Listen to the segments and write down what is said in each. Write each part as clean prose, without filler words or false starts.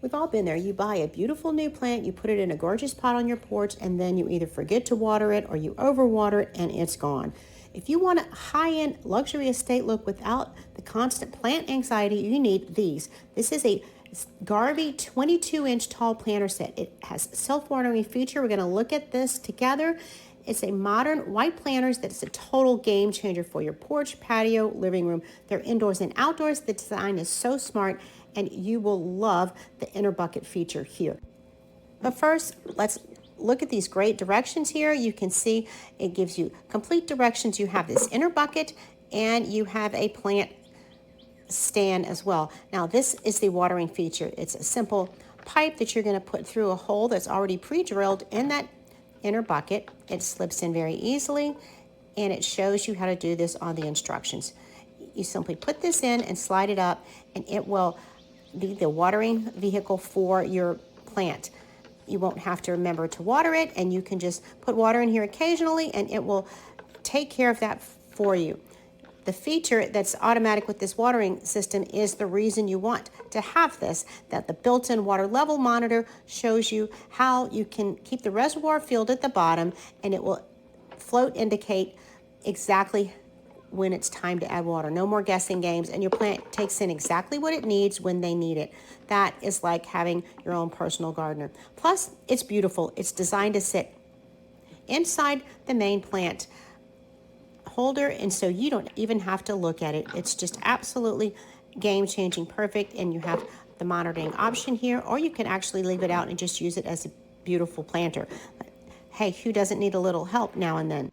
We've all been there. You buy a beautiful new plant, you put it in a gorgeous pot on your porch, and then you either forget to water it or you overwater it and it's gone. If you want a high-end luxury estate look without the constant plant anxiety, you need these. This is a Garvee 22-inch tall planter set. It has self-watering feature. We're going to look at this together. It's a modern white planters that's a total game changer for your porch, patio, living room. They're indoors and outdoors. The design is so smart, and you will love the inner bucket feature here. But first, let's look at these great directions here. You can see it gives you complete directions. You have this inner bucket, and you have a plant stand as well. Now, this is the watering feature. It's a simple pipe that you're going to put through a hole that's already pre-drilled in that inner bucket. It slips in very easily, and it shows you how to do this on the instructions. You simply put this in and slide it up, and it will be the watering vehicle for your plant. You won't have to remember to water it, and you can just put water in here occasionally, and it will take care of that for you. The feature that's automatic with this watering system is the reason you want to have this, that the built-in water level monitor shows you how you can keep the reservoir filled at the bottom, and it will float indicate exactly when it's time to add water. No more guessing games, and your plant takes in exactly what it needs when they need it. That is like having your own personal gardener. Plus, it's beautiful. It's designed to sit inside the main plant holder, and so you don't even have to look at it. It's just absolutely game-changing, perfect, and you have the monitoring option here, or you can actually leave it out and just use it as a beautiful planter. Hey, who doesn't need a little help now and then?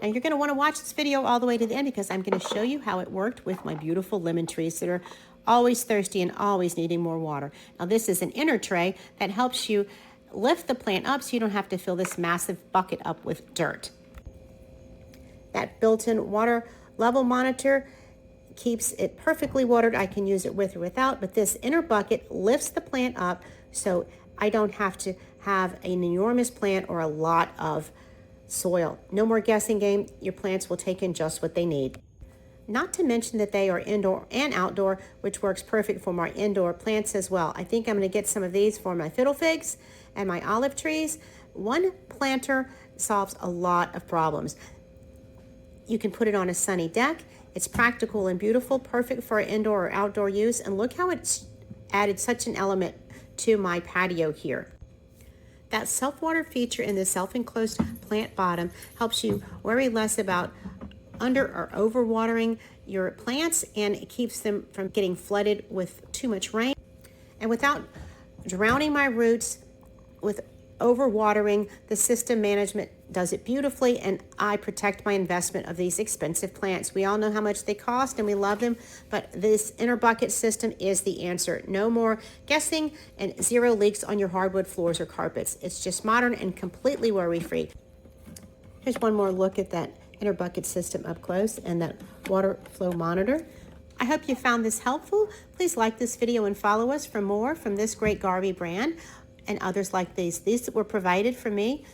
And you're going to want to watch this video all the way to the end, because I'm going to show you how it worked with my beautiful lemon trees that are always thirsty and always needing more water. Now, this is an inner tray that helps you lift the plant up so you don't have to fill this massive bucket up with dirt. That built-in water level monitor keeps it perfectly watered. I can use it with or without, but this inner bucket lifts the plant up so I don't have to have an enormous plant or a lot of soil. No more guessing game. Your plants will take in just what they need. Not to mention that they are indoor and outdoor, which works perfect for my indoor plants as well. I think I'm going to get some of these for my fiddle figs and my olive trees. One planter solves a lot of problems. You can put it on a sunny deck. It's practical and beautiful, perfect for indoor or outdoor use. And look how it's added such an element to my patio here. That self-water feature in the self-enclosed plant bottom helps you worry less about under or overwatering your plants, and it keeps them from getting flooded with too much rain. And without drowning my roots with overwatering, the system management does it beautifully, and I protect my investment of these expensive plants. We all know how much they cost and we love them, but this inner bucket system is the answer. No more guessing and zero leaks on your hardwood floors or carpets. It's just modern and completely worry-free. Here's one more look at that inner bucket system up close and that water flow monitor. I hope you found this helpful. Please like this video and follow us for more from this great Garvee brand and others like these. These were provided for me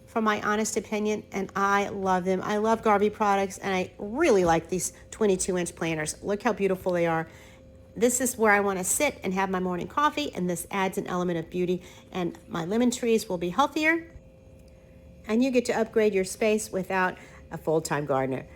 from my honest opinion, and I love them. I love Garvee products, and I really like these 22-inch planters. Look how beautiful they are. This is where I want to sit and have my morning coffee, and this adds an element of beauty, and my lemon trees will be healthier, and you get to upgrade your space without a full-time gardener.